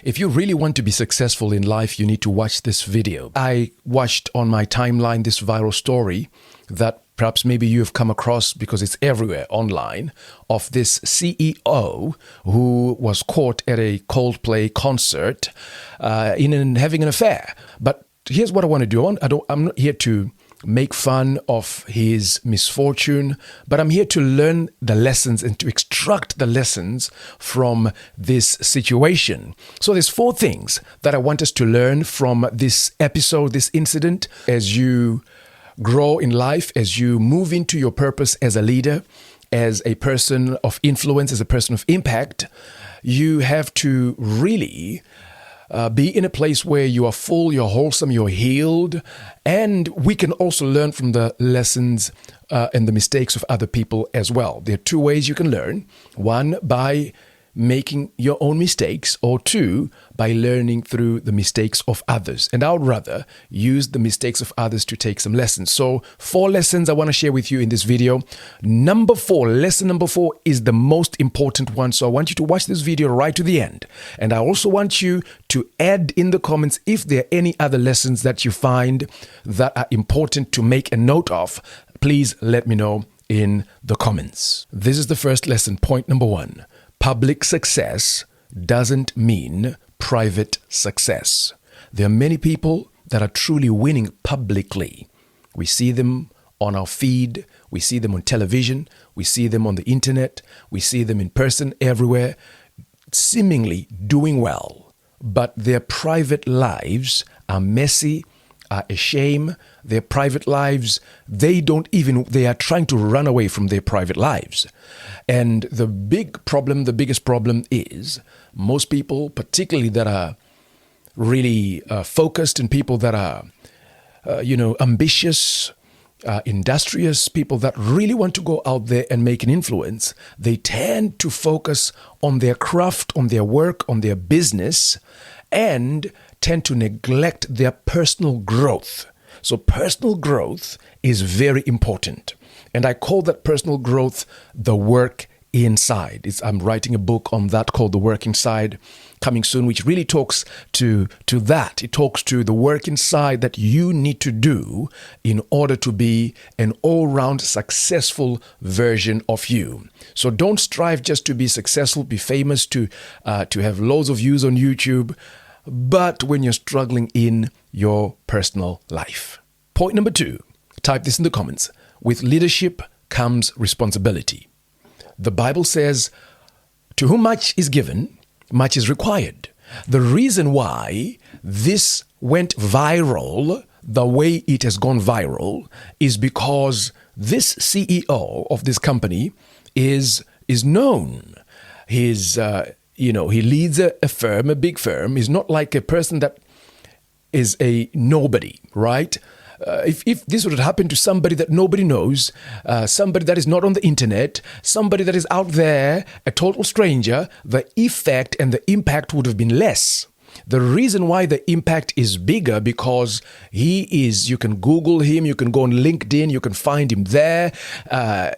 If you really want to be successful in life, you need to watch this video. I watched on my timeline this viral story that perhaps maybe you have come across because it's everywhere online, of this CEO who was caught at a Coldplay concert having an affair. But here's what I want to do. I'm not here to make fun of his misfortune, but I'm here to learn the lessons and to extract the lessons from this situation. So there's 4 things that I want us to learn from this episode, this incident, as you grow in life, as you move into your purpose as a leader, as a person of influence, as a person of impact. You have to really be in a place where you are full, you're wholesome, you're healed, and we can also learn from the lessons and the mistakes of other people as well. There are 2 ways you can learn. 1, by making your own mistakes, or 2, by learning through the mistakes of others. And I would rather use the mistakes of others to take some lessons. So 4 lessons I want to share with you in this video. Lesson number 4 is the most important one. So I want you to watch this video right to the end. And I also want you to add in the comments if there are any other lessons that you find that are important to make a note of. Please let me know in the comments. This is the first lesson, point number 1. Public success doesn't mean private success. There are many people that are truly winning publicly. We see them on our feed, we see them on television, we see them on the internet, we see them in person everywhere, seemingly doing well. But their private lives are messy, are a shame. Their private lives, they are trying to run away from their private lives. And the biggest problem is most people, particularly that are really focused, and people that are, ambitious, industrious, people that really want to go out there and make an influence, they tend to focus on their craft, on their work, on their business, and tend to neglect their personal growth. So personal growth is very important. And I call that personal growth the work inside. I'm writing a book on that called The Work Inside, coming soon, which really talks to that. It talks to the work inside that you need to do in order to be an all-round successful version of you. So don't strive just to be successful, be famous, to have loads of views on YouTube, but when you're struggling in your personal life. Point number 2, type this in the comments. With leadership comes responsibility. The Bible says, to whom much is given, much is required. The reason why this went viral the way it has gone viral is because this CEO of this company is known. He leads a firm, a big firm. He's not like a person that is a nobody, right? If this would happen to somebody that nobody knows, somebody that is not on the internet, somebody that is out there, a total stranger, the effect and the impact would have been less. The reason why the impact is bigger because you can Google him, you can go on LinkedIn, you can find him there.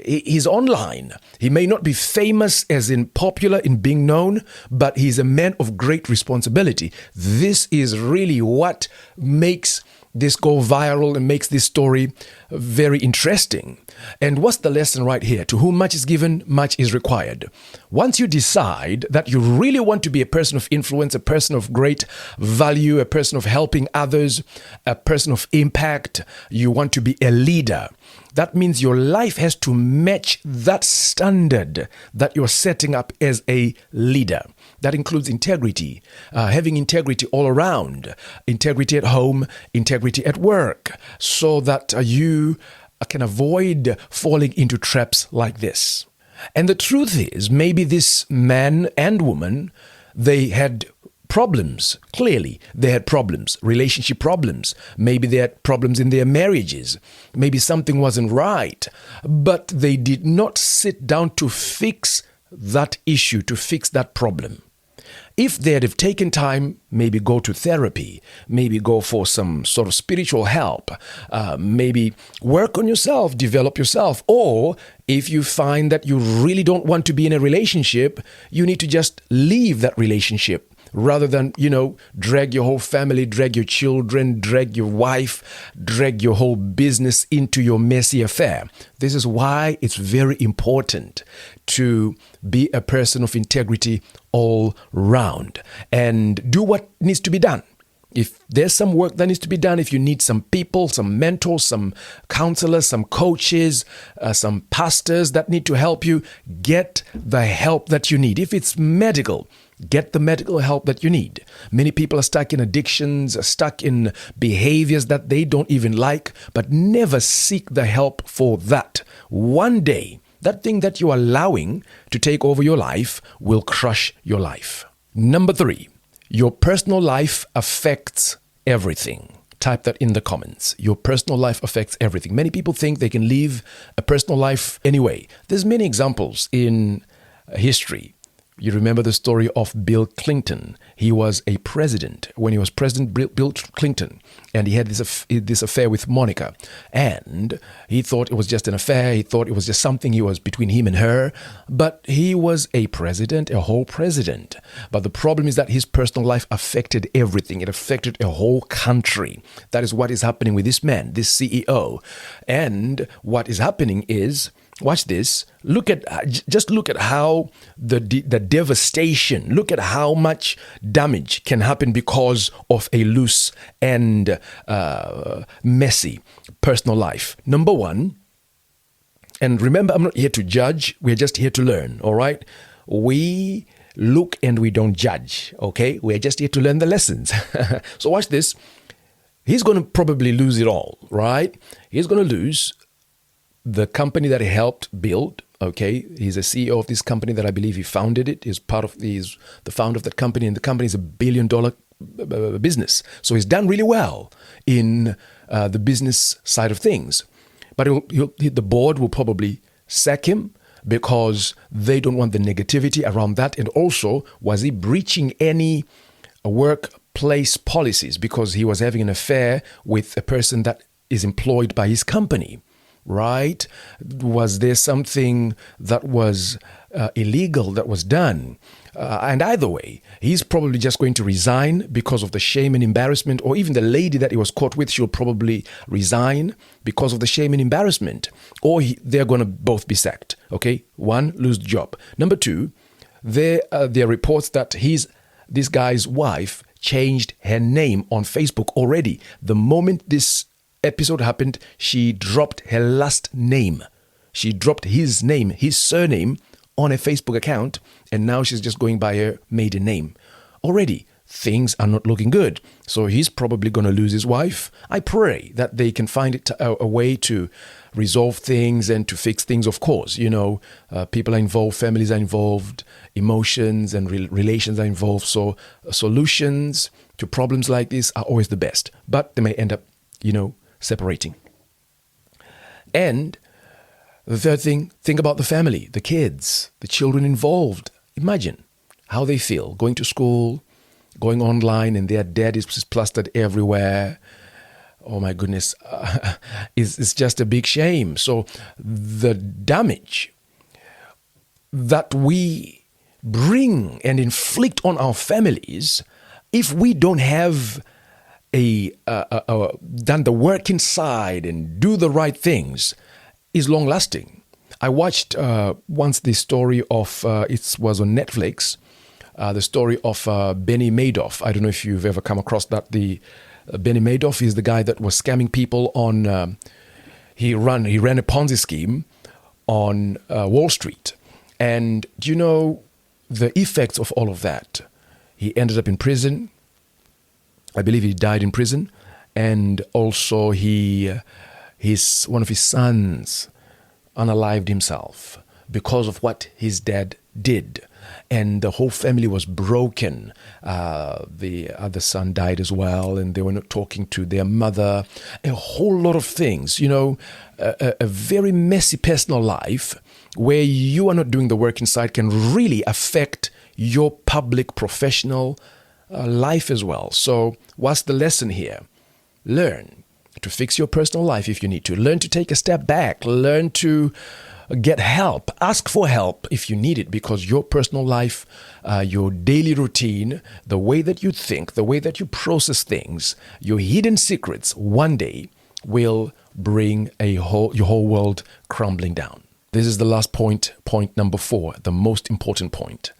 He's online. He may not be famous as in popular in being known, but he's a man of great responsibility. This is really what makes this go viral and makes this story very interesting. And what's the lesson right here? To whom much is given, much is required. Once you decide that you really want to be a person of influence, a person of great value, a person of helping others, a person of impact, you want to be a leader. That means your life has to match that standard that you're setting up as a leader. That includes integrity, having integrity all around, integrity at home, integrity at work, so that you can avoid falling into traps like this. And the truth is, maybe this man and woman, they had problems. Clearly, they had problems, relationship problems. Maybe they had problems in their marriages. Maybe something wasn't right. But they did not sit down to fix that issue, to fix that problem. If they'd have taken time, maybe go to therapy, maybe go for some sort of spiritual help, maybe work on yourself, develop yourself. Or if you find that you really don't want to be in a relationship, you need to just leave that relationship. rather than, drag your whole family, drag your children, drag your wife, drag your whole business into your messy affair. This is why it's very important to be a person of integrity all round and do what needs to be done. If there's some work that needs to be done, if you need some people, some mentors, some counselors, some coaches, some pastors that need to help you, get the help that you need. If it's medical, get the medical help that you need. Many people are stuck in addictions, are stuck in behaviors that they don't even like, but never seek the help for that. One day, that thing that you're allowing to take over your life will crush your life. Number 3. Your personal life affects everything. Type that in the comments. Your personal life affects everything. Many people think they can live a personal life anyway. There's many examples in history. You remember the story of Bill Clinton. He was a president. When he was president, Bill Clinton, and he had this affair with Monica. And he thought it was just an affair. He thought it was just something he was between him and her. But he was a president, a whole president. But the problem is that his personal life affected everything. It affected a whole country. That is what is happening with this man, this CEO. And what is happening is, watch this. Just look at how the devastation. Look at how much damage can happen because of a loose and messy personal life. Number 1, and remember, I'm not here to judge. We're just here to learn. All right. We look and we don't judge. Okay. We're just here to learn the lessons. So watch this. He's going to probably lose it all. Right. He's going to lose the company that he helped build. Okay, he's a CEO of this company that I believe he founded it. He's the founder of that company, and the company is $1 billion business. So he's done really well in the business side of things. But the board will probably sack him because they don't want the negativity around that. And also, was he breaching any workplace policies because he was having an affair with a person that is employed by his company? Right? Was there something that was illegal that was done? And either way, he's probably just going to resign because of the shame and embarrassment, or even the lady that he was caught with, she'll probably resign because of the shame and embarrassment, or they're going to both be sacked. Okay? 1, lose the job. Number 2, there are reports that this guy's wife changed her name on Facebook already. The moment this episode happened, she dropped her last name. She dropped his name, his surname, on a Facebook account, and now she's just going by her maiden name. Already, things are not looking good. So he's probably going to lose his wife. I pray that they can find a way to resolve things and to fix things, of course. People are involved, families are involved, emotions and relations are involved. So solutions to problems like this are always the best. But they may end up, separating. And the third thing, think about the family, the kids, the children involved. Imagine how they feel going to school, going online, and their dad is plastered everywhere. Oh my goodness, it's just a big shame. So the damage that we bring and inflict on our families, if we don't have done the work inside and do the right things, is long lasting. I watched once the story of it was on Netflix, the story of Benny Madoff. I don't know if you've ever come across that. The Benny Madoff is the guy that was scamming people on. He ran a Ponzi scheme on Wall Street, and do you know the effects of all of that? He ended up in prison. I believe he died in prison, and also one of his sons unalived himself because of what his dad did, and the whole family was broken. The other son died as well, and they were not talking to their mother. A whole lot of things, a very messy personal life where you are not doing the work inside can really affect your public, professional life as well. So what's the lesson here? Learn to fix your personal life if you need to. Learn to take a step back. Learn to Get help. Ask for help if you need it, because your personal life, your daily routine, the way that you think, the way that you process things, your hidden secrets one day will bring your whole world crumbling down. This is the last point, point number 4, the most important point.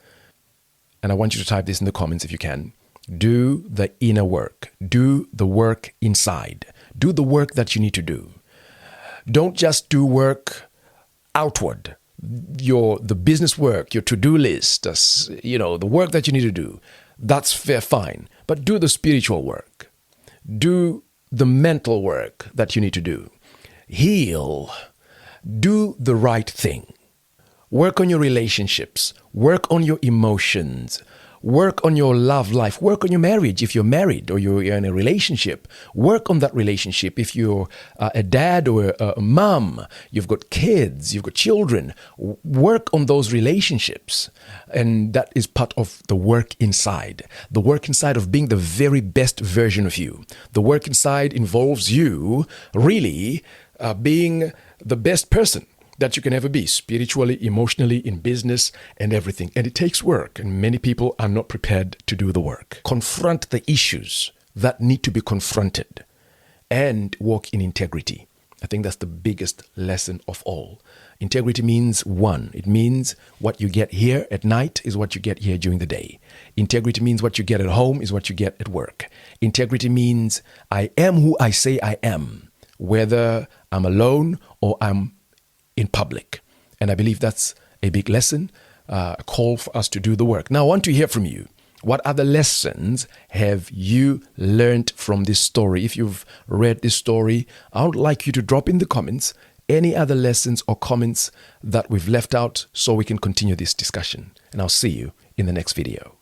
And I want you to type this in the comments if you can. Do the inner work. Do the work inside. Do the work that you need to do. Don't just do work outward. The business work, your to-do list, the work that you need to do. That's fine. But do the spiritual work. Do the mental work that you need to do. Heal. Do the right thing. Work on your relationships. Work on your emotions. Work on your love life. Work on your marriage if you're married or you're in a relationship. Work on that relationship if you're a dad or a mom. You've got kids, you've got children. Work on those relationships. And that is part of the work inside. The work inside of being the very best version of you. The work inside involves you really being the best person that you can ever be, spiritually, emotionally, in business, and everything. And it takes work, and many people are not prepared to do the work. Confront the issues that need to be confronted and walk in integrity. I think that's the biggest lesson of all. Integrity means one. It means what you get here at night is what you get here during the day. Integrity means what you get at home is what you get at work. Integrity means I am who I say I am, whether I'm alone or I'm in public. And I believe that's a big lesson, a call for us to do the work. Now, I want to hear from you. What other lessons have you learned from this story? If you've read this story, I would like you to drop in the comments any other lessons or comments that we've left out so we can continue this discussion. And I'll see you in the next video.